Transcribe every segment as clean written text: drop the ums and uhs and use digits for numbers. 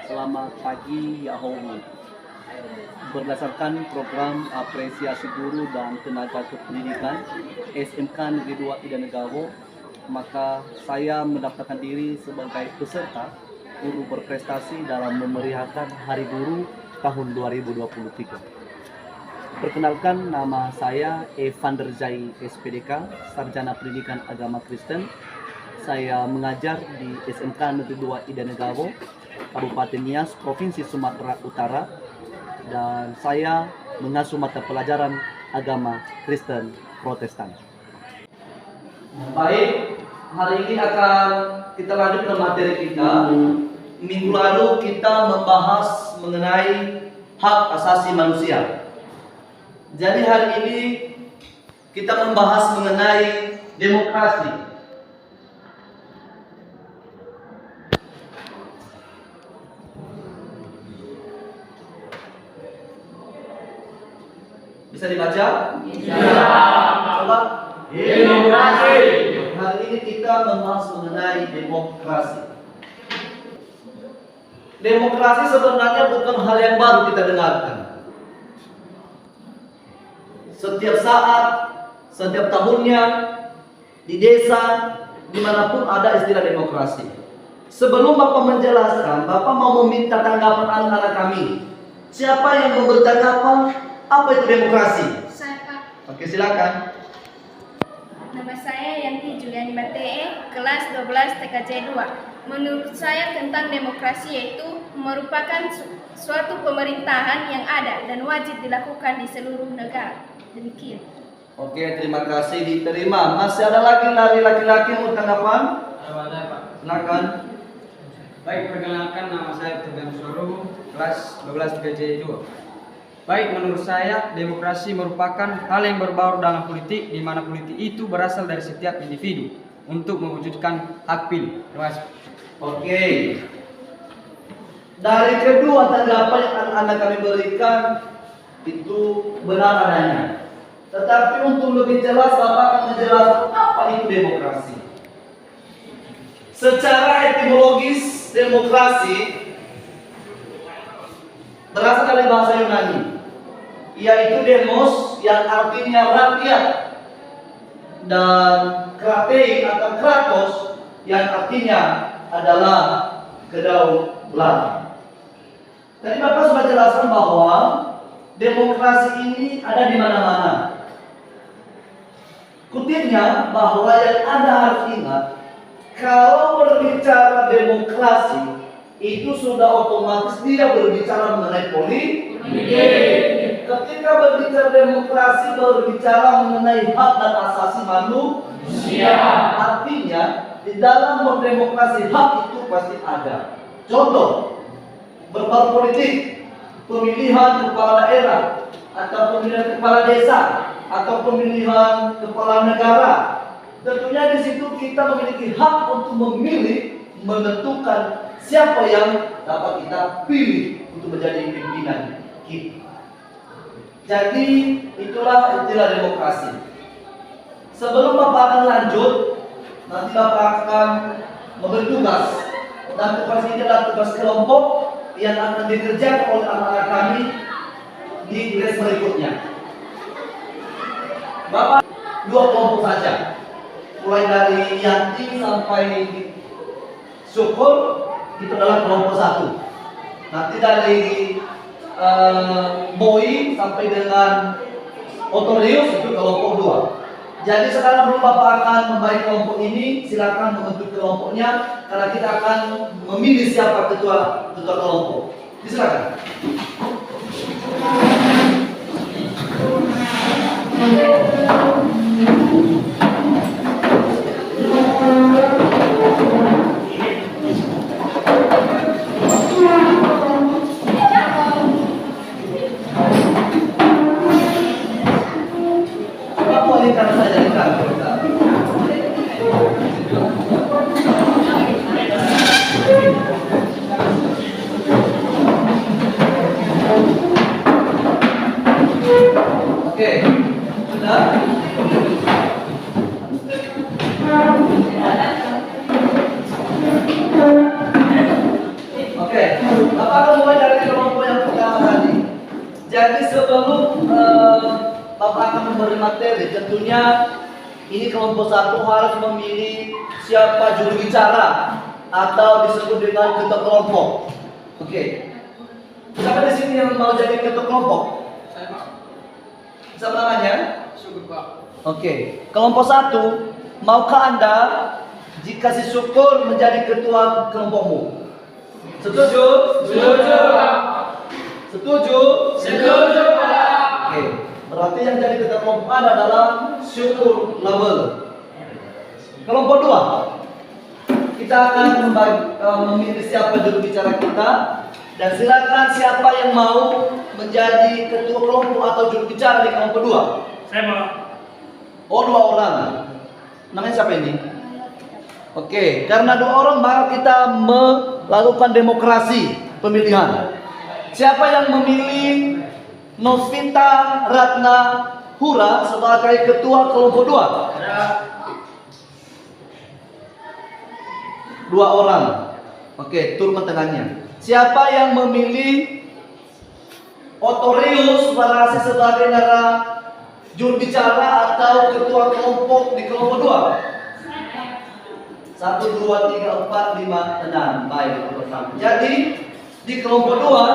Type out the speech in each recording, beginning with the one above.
Selamat pagi Yahoo. Berdasarkan program apresiasi guru dan tenaga kependidikan SMK Negeri 2 Ida Negara, maka saya mendaftarkan diri sebagai peserta guru berprestasi dalam memeriahkan Hari Guru tahun 2023. Perkenalkan, nama saya Evander Zai SPDK, Sarjana Pendidikan Agama Kristen. Saya mengajar di SMK Negeri 2 Ida Negara, Kabupaten Nias, Provinsi Sumatera Utara, dan saya mengasuh mata pelajaran agama Kristen Protestan. Baik, hari ini akan kita lanjut ke materi kita. Minggu lalu kita membahas mengenai hak asasi manusia. Jadi hari ini kita membahas mengenai demokrasi. Bisa dibaca? Bisa. Coba. Demokrasi. Hari ini kita membahas mengenai demokrasi. Demokrasi sebenarnya bukan hal yang baru kita dengarkan. Setiap saat, setiap tahunnya, di desa, dimanapun ada istilah demokrasi. Sebelum Bapak menjelaskan, Bapak mau meminta tanggapan anak-anak kami. Siapa yang memberi tanggapan? Apa itu demokrasi? Saya, Pak. Oke, silakan. Nama saya Yanti Juliani Batee, kelas 12 TKJ 2. Menurut saya tentang demokrasi yaitu merupakan suatu pemerintahan yang ada dan wajib dilakukan di seluruh negara. Demikian. Oke, terima kasih, diterima. Masih ada lagi laki-laki mau tanggapan? Ada, Pak. Silakan. Baik, perkenalkan, nama saya Tugan Soro, kelas 12 TKJ 2. Baik, menurut saya demokrasi merupakan hal yang berbaur dalam politik, di mana politik itu berasal dari setiap individu untuk mewujudkan hak pilih. Terima kasih. Oke. Dari kedua tanggapan yang anak-anak kami berikan itu benar adanya. Tetapi untuk lebih jelas, Bapak akan menjelaskan apa itu demokrasi. Secara etimologis, demokrasi berasal dari bahasa Yunani, yaitu demos yang artinya rakyat, dan kratein atau kratos yang artinya adalah kedaulatan. Tadi Bapak sudah jelaskan bahwa demokrasi ini ada di mana-mana. Kutipnya bahwa yang Anda harus ingat, kalau berbicara demokrasi itu sudah otomatis dia berbicara mengenai politik. Ketika berbicara demokrasi berbicara mengenai hak dan asasi manusia. Artinya di dalam berdemokrasi hak itu pasti ada. Contoh, berbau politik, pemilihan kepala daerah atau pemilihan kepala desa atau pemilihan kepala negara. Tentunya di situ kita memiliki hak untuk memilih, menentukan siapa yang dapat kita pilih untuk menjadi pimpinan kita. Jadi itulah istilah demokrasi. Sebelum Bapak akan lanjut, nanti Bapak akan memberi tugas, dan tugas ini adalah tugas kelompok yang akan dikerjakan oleh anak-anak kami di kelas berikutnya. Bapak dua kelompok saja, mulai dari Yanti sampai Syukur, itu adalah kelompok satu. Nanti dari Boy sampai dengan Otorius itu kelompok 2. Jadi sekarang belum Bapak akan membagi kelompok ini, silakan membentuk kelompoknya karena kita akan memilih siapa ketua kelompok. Silakan. Oke, sudah. Jadi sebelum Bapak akan memberi materi, tentunya ini kelompok satu harus memilih siapa juru bicara atau disebut dengan ketua kelompok. Oke. Siapa di sini yang mau jadi ketua kelompok? Saya Pak. Siapa namanya? Syukur Pak. Oke. Kelompok satu, maukah Anda jika si Syukur menjadi ketua kelompokmu? Setuju? Setuju Pak. Setuju? Setuju Pak. Oke. Berarti yang jadi ketua kelompok Anda adalah Syukur Label. Kelompok dua, kita akan memilih siapa juru bicara kita, dan silakan siapa yang mau menjadi ketua kelompok atau juru bicara di kelompok dua. Saya mau. Oh, dua orang. Namanya siapa ini? Oke, karena dua orang maka kita melakukan demokrasi pemilihan. Siapa yang memilih Novita Ratna Hura sebagai ketua kelompok dua? Dua orang. Oke, turun tengahnya. Siapa yang memilih Otorius Barasi sebagai juru bicara atau ketua kelompok di kelompok dua? 1, 2, 3, 4, 5, 6. Baik, jadi di kelompok dua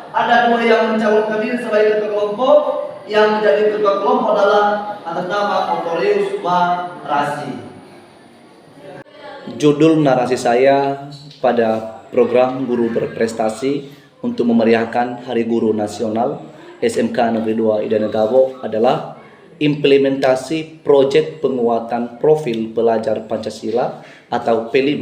ada dua yang mencalonkan diri sebagai ketua kelompok. Yang menjadi ketua kelompok adalah atas nama Otorius Barasi. Judul narasi saya pada program Guru Berprestasi untuk memeriahkan Hari Guru Nasional SMK Negeri 2 Ida Negaro adalah implementasi proyek penguatan profil pelajar Pancasila atau P5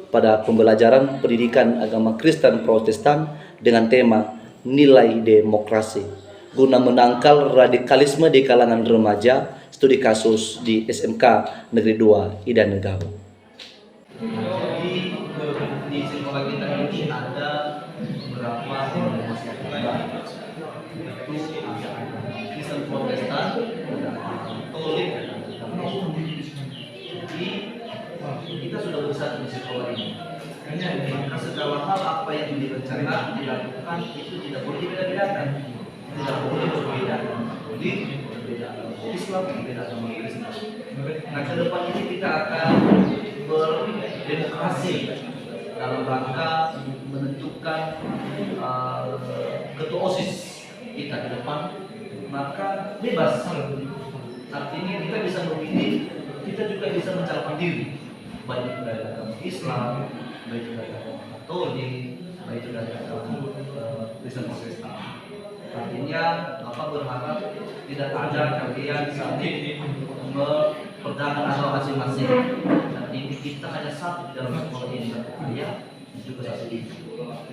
pada pembelajaran pendidikan agama Kristen Protestan dengan tema nilai demokrasi guna menangkal radikalisme di kalangan remaja, studi kasus di SMK Negeri 2 Ida Negaro. Jadi di sekolah kita ini ada beberapa organisasi agama, yaitu Kristen Protestan, Katolik, jadi kita sudah bersatu di sekolah ini. Maka segala hal apa yang direncanakan dilakukan itu tidak boleh dibedakan, tidak boleh berbeda Katolik, berbeda Islam, berbeda agama Kristen. Nah, ke depan ini kita akan berdemokrasi dalam rangka menentukan ketua OSIS kita ke depan, maka bebas. Artinya kita bisa memilih, kita juga bisa mencalonkan diri, baik itu dari agama Islam, baik itu dari agama Katolik, baik itu dari agama Kristen Protestan. Artinya berharap tidak ada kalian saling memperdagang agama masing-masing. Dan ini kita hanya satu di dalam sekolah ini, saya juga satu itu.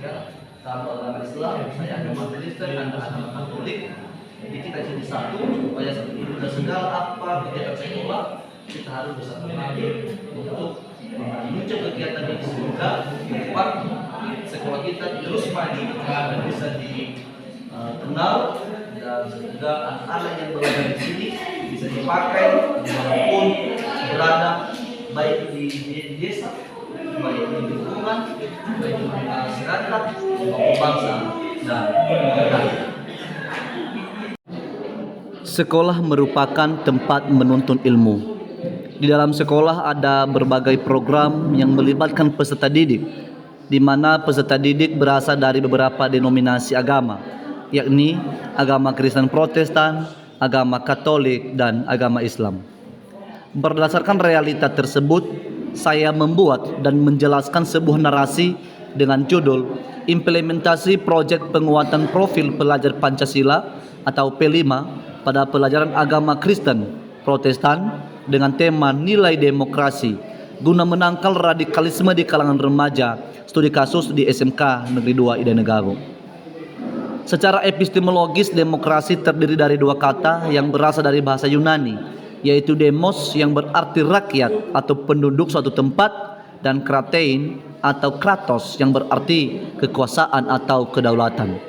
Ya, kalau agama Islam, saya agama Kristen, Anda agama Katolik. Jadi kita jadi satu supaya seperti itu. Dan segala apa kegiatan sekolah kita harus bersatu lagi untuk menuju kegiatan ini semoga ke depan sekolah kita terus maju dan bisa dikenal, dan sehingga anak-anak yang belajar di sini bisa dipakai dimanapun berada, baik di desa, baik di lingkungan, baik di masyarakat, maupun bangsa dan negara. Sekolah merupakan tempat menuntut ilmu. Di dalam sekolah ada berbagai program yang melibatkan peserta didik, di mana peserta didik berasal dari beberapa denominasi agama, yakni agama Kristen Protestan, agama Katolik, dan agama Islam. Berdasarkan realita tersebut, saya membuat dan menjelaskan sebuah narasi dengan judul Implementasi Proyek Penguatan Profil Pelajar Pancasila atau P5 pada pelajaran agama Kristen Protestan dengan tema nilai demokrasi guna menangkal radikalisme di kalangan remaja, studi kasus di SMK Negeri 2 Ida Negaro. Secara epistemologis, demokrasi terdiri dari dua kata yang berasal dari bahasa Yunani, yaitu demos yang berarti rakyat atau penduduk suatu tempat, dan kratein atau kratos yang berarti kekuasaan atau kedaulatan.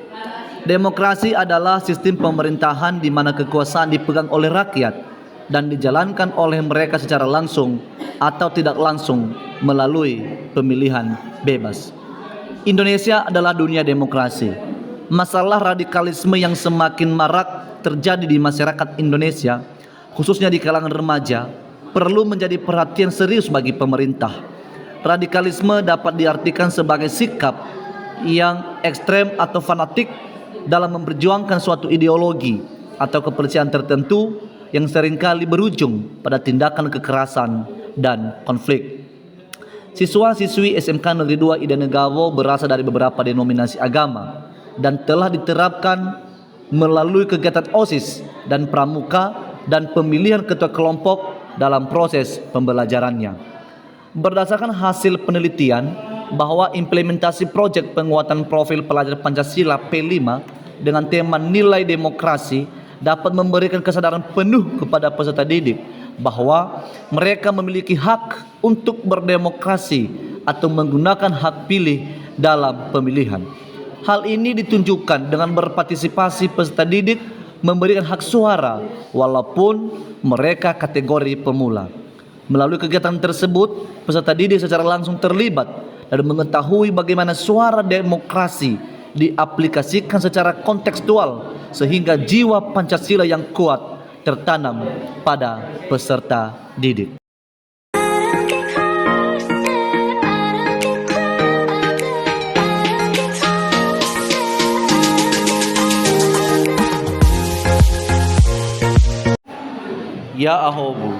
Demokrasi adalah sistem pemerintahan di mana kekuasaan dipegang oleh rakyat dan dijalankan oleh mereka secara langsung atau tidak langsung melalui pemilihan bebas. Indonesia adalah dunia demokrasi. masalah radikalisme yang semakin marak terjadi di masyarakat Indonesia, khususnya di kalangan remaja, perlu menjadi perhatian serius bagi pemerintah. Radikalisme dapat diartikan sebagai sikap yang ekstrem atau fanatik dalam memperjuangkan suatu ideologi atau kepercayaan tertentu yang seringkali berujung pada tindakan kekerasan dan konflik. Siswa-siswi SMK Negeri 2 Ida Negawo berasal dari beberapa denominasi agama dan telah diterapkan melalui kegiatan OSIS dan pramuka dan pemilihan ketua kelompok dalam proses pembelajarannya. Berdasarkan hasil penelitian bahwa implementasi proyek penguatan profil pelajar Pancasila P5 dengan tema nilai demokrasi dapat memberikan kesadaran penuh kepada peserta didik bahwa mereka memiliki hak untuk berdemokrasi atau menggunakan hak pilih dalam pemilihan. Hal ini ditunjukkan dengan berpartisipasi peserta didik memberikan hak suara walaupun mereka kategori pemula. Melalui kegiatan tersebut, peserta didik secara langsung terlibat dan mengetahui bagaimana suara demokrasi diaplikasikan secara kontekstual sehingga jiwa Pancasila yang kuat tertanam pada peserta didik. Ya Ahobu,